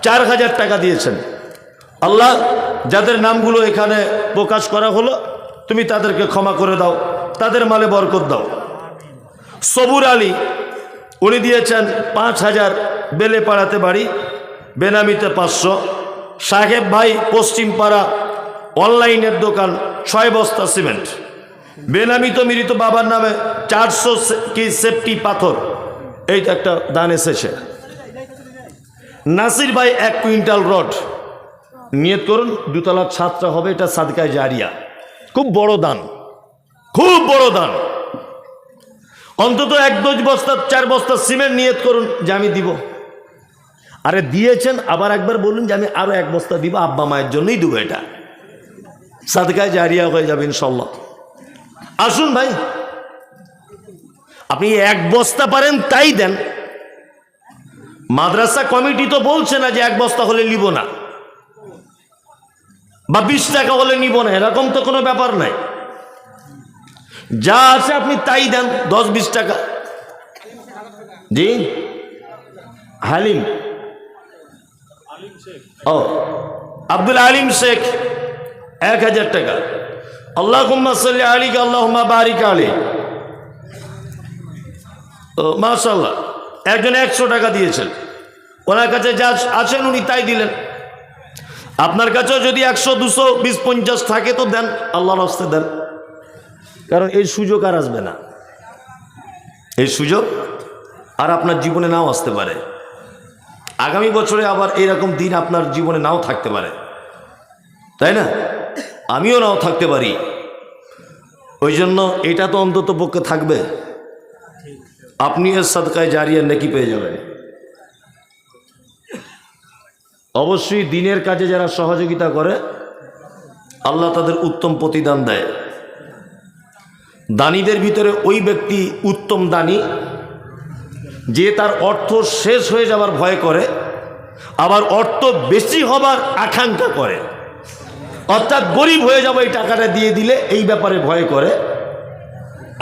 4000 টাকা দিয়েছেন। আল্লাহ, যাদের নামগুলো এখানে প্রকাশ করা হলো তুমি তাদেরকে ক্ষমা করে দাও, তাদের মালে বরকত দাও। সবুর আলী উনি দিয়েছেন 5000, বেলেপাড়াতে বাড়ি, বেনামিতে 500। সাহেব ভাই পশ্চিমপাড়া অনলাইনের দোকান 6 বস্তা সিমেন্ট। বেনামিত মৃত বাবার নামে 400 কি সেফটি পাথর, এইটা একটা দান এসেছে। নাসির ভাই 1 কুইন্টাল রড। নিয়ত করুন 2 তলার ছাদটা হবে, এটা সাদকায়ে জারিয়া। খুব বড় দান, খুব বড় দান। অন্তত 1-2 বস্তা 4 বস্তা সিমেন্ট নিয়ত করুন যে আমি দিব। আরে দিয়েছেন, আবার একবার বলুন যে আমি আরো 1 বস্তা দিব, আব্বা মায়ের জন্যই দিব। এটা সাদকায়ে জারিয়া হয়ে যাবে ইনশাল্লাহ। আসুন ভাই, আপনি 1 বস্তা পারেন তাই দেন। মাদ্রাসা কমিটি তো বলছে না যে 1 বস্তা হলে নিব না, বা 20 টাকা হলে নিব না, এরকম তো কোনো ব্যাপার নাই। যা আছে আপনি তাই দেন, 10-20 টাকা। জি, হালিম, ও আব্দুল আলিম শেখ 1000 টাকা। আল্লাহুম্মা সাল্লি আলাইহি আল্লাহুম্মা বারিক আলাইহি। ও মাশাআল্লাহ, একজন 100 টাকা দিয়েছেন। ওনার কাছে যা আছেন উনি তাই দিলেন। আপনার কাছেও যদি 100, 200, 20, 50 থাকে তো দেন, আল্লাহর রাস্তে দেন। কারণ এই সুযোগ আর আসবে না, এই সুযোগ আর আপনার জীবনে নাও আসতে পারে। আগামী বছরে আবার এইরকম দিন আপনার জীবনে নাও থাকতে পারে, তাই না? আমিও নাও থাকতে পারি। ওই জন্য এটা তো অন্তত পক্ষে থাকবে, আপনি এর সাদকায়ে জারিয়া নেকি পেয়ে যাবেন। অবশ্যই দিনের কাজে যারা সহযোগিতা করে আল্লাহ তাদের উত্তম প্রতিদান দেয়। দানীদের ভিতরে ওই ব্যক্তি উত্তম দানী যে তার অর্থ শেষ হয়ে যাবার ভয় করে, আবার অর্থ বেশি হবার আকাঙ্ক্ষা করে। অর্থাৎ গরিব হয়ে যাব এই টাকাটা দিয়ে দিলে, এই ব্যাপারে ভয় করে।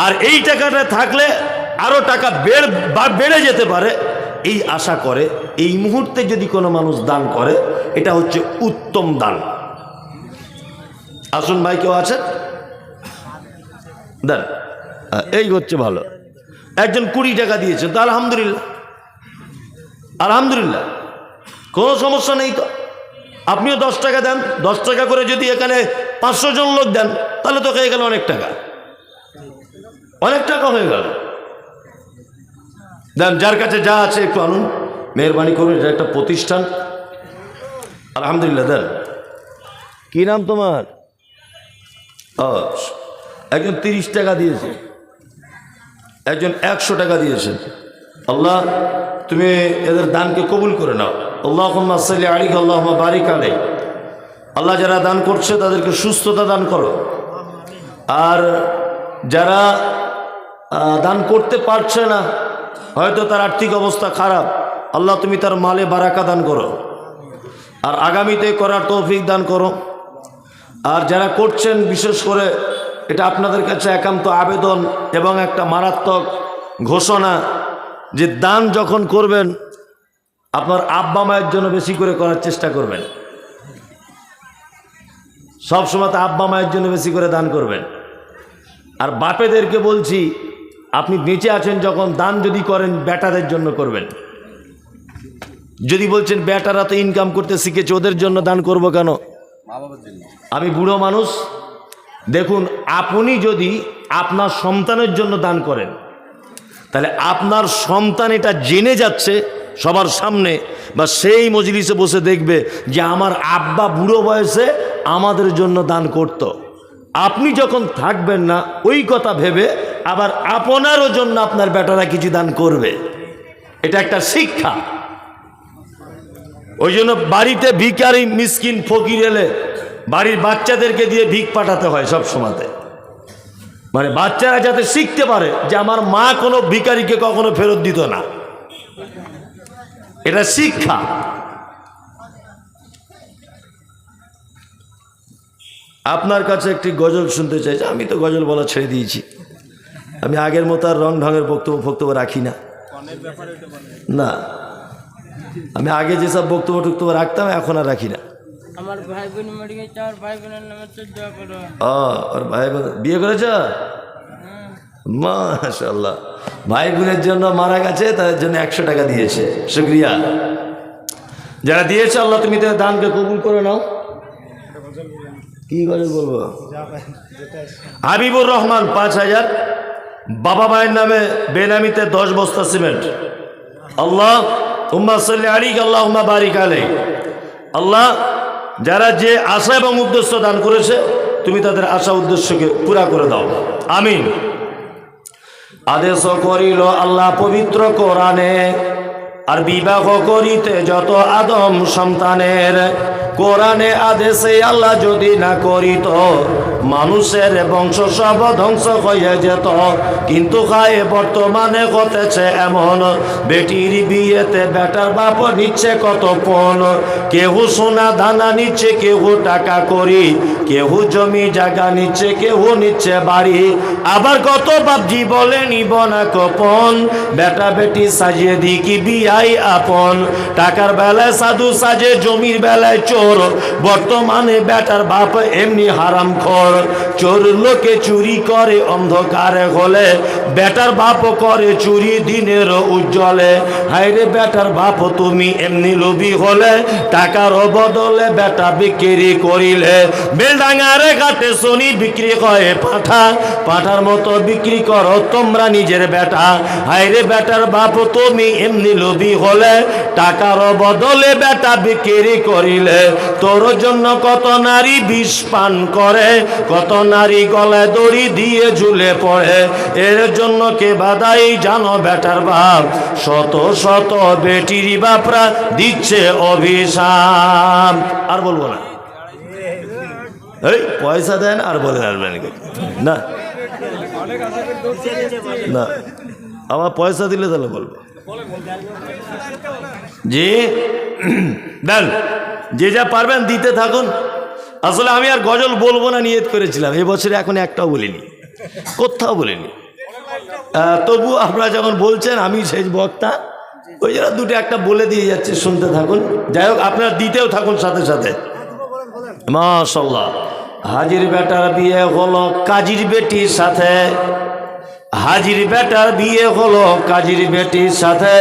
আর এই টাকাটা থাকলে আরো টাকা বেড়ে যেতে পারে এই আশা করে। এই মুহূর্তে যদি কোনো মানুষ দান করে, এটা হচ্ছে উত্তম দান। আসুন ভাই, কেউ আছেন? দেন, এই হচ্ছে ভালো। একজন 20 টাকা দিয়েছেন, তো আলহামদুলিল্লাহ, আলহামদুলিল্লাহ, কোনো সমস্যা নেই। তো আপনিও 10 টাকা দেন। 10 টাকা করে যদি এখানে 500 জন লোক দেন, তাহলে তো হয়ে গেল অনেক টাকা, অনেক টাকা হয়ে গেল। দেন, যার কাছে যা আছে একটু আনুন, মেহরবানি করুন। এটা একটা প্রতিষ্ঠান, আলহামদুলিল্লাহ। দেন, কি নাম তোমার? একজন 30 টাকা দিয়েছে, একজন 100 টাকা দিয়েছেন। আল্লাহ, তুমি এদের দানকে কবুল করে নাও। আল্লাহুম্মা সাল্লি আলাইহি আল্লাহুম্মা বারিক আলাইহি। আল্লাহ, যারা দান করছে তাদেরকে সুস্থতা দান করো। আর যারা দান করতে পারছে না, হয়তো তার আর্থিক অবস্থা খারাপ, আল্লাহ তুমি তার মালে বারাকা দান করো, আর আগামীতে করার তৌফিক দান করো। আর যারা করছেন, বিশেষ করে এটা আপনাদের কাছে একান্ত আবেদন এবং একটা মারাত্মক ঘোষণা যে দান যখন করবেন আপনার আব্বা মায়ের জন্য বেশি করে করার চেষ্টা করবেন। সবসময় তো আব্বা মায়ের জন্য বেশি করে দান করবেন। আর বাপেদেরকে বলছি, আপনি বেঁচে আছেন যখন দান যদি করেন, বেটাদের জন্য করবেন। যদি বলছেন বেটারা তো ইনকাম করতে শিখেছে, ওদের জন্য দান করব কেন? আমি বুড়ো মানুষ। দেখুন, আপনি যদি আপনার সন্তানের জন্য দান করেন, তাহলে আপনার সন্তান এটা জেনে যাচ্ছে সবার সামনে, বা সেই মজলিসে বসে দেখবে যে আমার আব্বা বুড়ো বয়সে আমাদের জন্য দান করত। আপনি যখন থাকবেন না, ওই কথা ভেবে আবার আপনারও জন্য আপনার বেটারা কিছু দান করবে। এটা একটা শিক্ষা। ওই জন্য বাড়িতে ভিখারি, মিসকিন, ফকির এলে বাড়ির বাচ্চাদেরকে দিয়ে ভিক পাঠাতে হয় সব সময়তে, মানে বাচ্চারা যাতে শিখতে পারে যে আমার মা কোনো ভিখারিকে কখনো ফেরত দিত না। এটা শিক্ষা। আপনার কাছে একটি গজল শুনতে চাইছি। আমি তো গজল বলা ছেড়ে দিয়েছি, আমি আগের মতো আর রং ঢঙের বক্তব্য রাখি না। না, আমি আগে যেসব বক্তব্য রাখতাম এখন আর রাখি না। আমার ভাই বোন মরে গেছে, আর ভাই বোনের নামে তো দোয়া করো। ওর ভাই বোন বিয়ে করেছ? মাশাআল্লাহ। ভাই বোনের জন্য মারা গেছে, তাদের জন্য 100 টাকা দিয়েছে, শুকরিয়া। যারা দিয়েছে আল্লাহ তুমি তাদের দানকে কবুল করে নাও। কি গজল বলবো? হাবিবুর রহমান 5000, বাবা মায়ের নামে বেনামিতে 10 বস্তা সিমেন্ট। আল্লাহ উম্মা সাল্লি আলাইহি আল্লাহুম্মা বারিক আলাইহি। আল্লাহ যারা যে আশা এবং উদ্দেশ্য দান করেছে তুমি তাদের আশা উদ্দেশ্যকে পুরা করে দাও, আমিন। আদেশ করিল আল্লাহ পবিত্র কোরআনে, আর বিবাহ করিতে যত আদম সন্তানের, কোরআনে আদেশে আল্লাহ যদি না করিত মানুষের বংশ সব ধ্বংস হয়ে যেত। কিন্তু গায়ে বর্তমানে ঘটেছে এমন, বেটির বিয়েতে বেটার বাপ নিচ্ছে কত পণ। কেউ সোনা দানা নিচ্ছে, কেউ টাকা করি, কেউ জমি জায়গা নিচ্ছে, কেউ নিচ্ছে বাড়ি। আবার কত বাপজি বলে নিব না গোপন, বেটা বেটি সাজিয়ে দি কি বিয়াই আপন। টাকার বেলায় সাধু সাজে, জমির বেলায় চোর, বর্তমানে বেটার বাপ এমনি হারামখোর। চোর লোকে চুরি করে অন্ধকারে হলে, বেটার বাপ করে চুরি দিনের উজ্জ্বলে। হায়রে বেটার বাপ তুমি এমনি লোভী হলে, টাকার বদলে বেটা বিক্রি করিলে। বেলডাঙ্গারে ঘাটে শনি বিক্রি করে পাঠা, পাঠার মতো বিক্রি করো তোমরা নিজের বেটা। হায়রে বেটার বাপ তুমি এমনি লোভী হলে, টাকার বদলে বেটা বিক্রি করিলে। তোর জন্য কত নারী বিষ পান করে, কত নারী গলায় দড়ি দিয়ে ঝুলে পড়ে। এর জন্য কে বাদাই জানো বেটার বাপ, শত শত বেটির বাপরা দিচ্ছে অভিশাপ। আর বলবো না, এই পয়সা দেন আর বলেন আর না না, আমার পয়সা দিলে তাহলে বলবো। জি দেন, যে যা পারবেন দিতে থাকুন। আসলে আমি আর গজল বলবো না নিয়ত করেছিলাম, এবছরে এখন একটাও বলিনি, কোথাও বলিনি। তবু আপনারা যখন বলছেন আমি শেষ বক্তা, ওই জন্য দুটো একটা বলে দিয়ে যাচ্ছি, শুনতে থাকুন। যাই হোক আপনারা দিতেও থাকুন সাথে সাথে। মাশাআল্লাহ। হাজির বেটার বিয়ে হলো কাজীর বেটির সাথে, হাজির বেটার বিয়ে হলো কাজীর বেটির সাথে।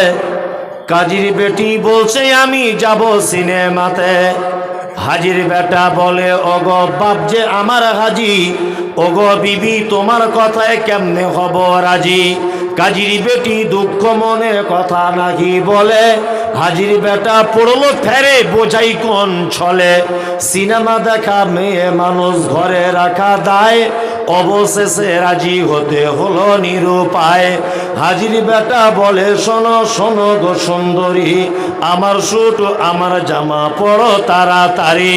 কাজীর বেটি বলছে আমি যাব সিনেমাতে। হাজির বেটা বলে ওগো বাপ যে আমার হাজি, ওগো বিবি তোমার কথায় কেমনে হব রাজি। কাজীর বেটি দুঃখ মনে কথা নাকি বলে, হাজির বেটা পড়লো ফেরে বোঝাই কোন ছলে। সিনেমা দেখা মেয়ে মানুষ ঘরে রাখা দায়, অবশেষে রাজি হতে হলো নিরুপায়। হাজির বেটা বলে শোনো শোনো গো সুন্দরী, আমার স্যুট আমার জামা পরো তাড়াতাড়ি।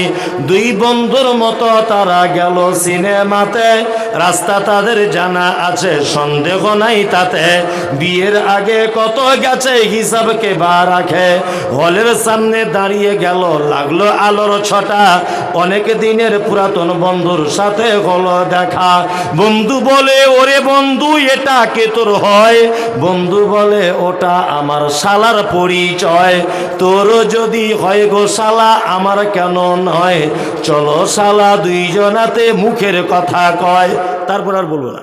দুই বন্ধুর মতো তারা গেল সিনেমাতে, রাস্তা তাদের জানা আছে সন্দেহ নাই তাতে। বিয়ের আগে কত গেছে হিসাব কে বা রাখে, হলের সামনে দাঁড়িয়ে গেল লাগলো আলোর ছটা। অনেক দিনের পুরাতন বন্ধুর সাথে হলো দেখা। বন্ধু বলে ওরে বন্ধু এটা কে তোর হয়, বন্ধু বলে ওটা আমার শালার পরিচয়। তোর যদি হয় গো শালা আমার কেন নয়, চলো শালা দুইজনাতে মুখের কথা কয়। তারপর আর বলবো না।